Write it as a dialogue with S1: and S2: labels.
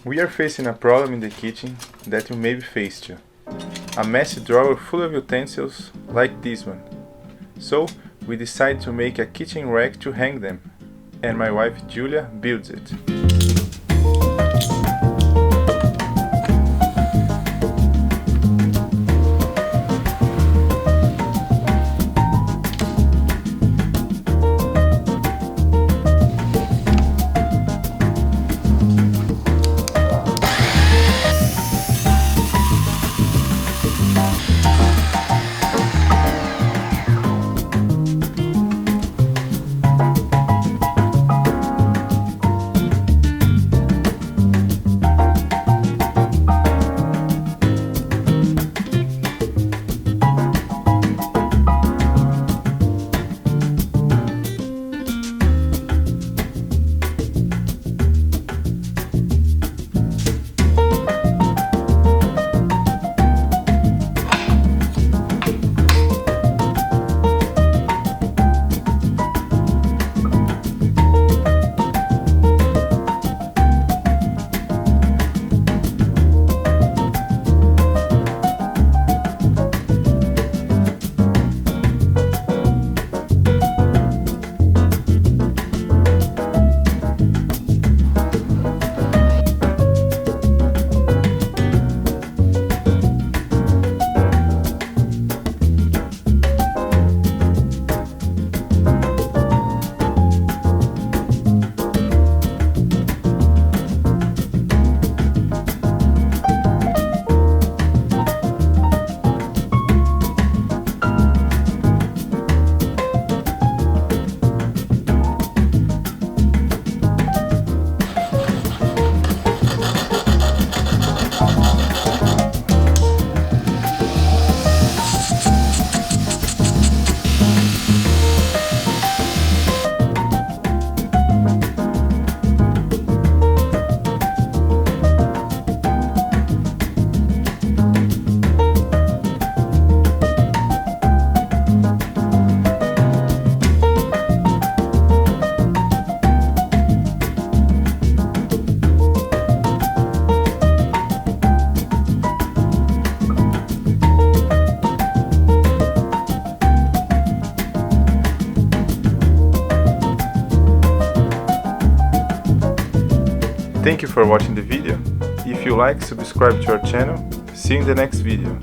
S1: We are facing a problem in the kitchen that you may be faced too. A messy drawer full of utensils like this one. So we decided to make a kitchen rack to hang them, and my wife Julia builds it. Thank you for watching the video. If you like, subscribe to our channel. See you in the next video.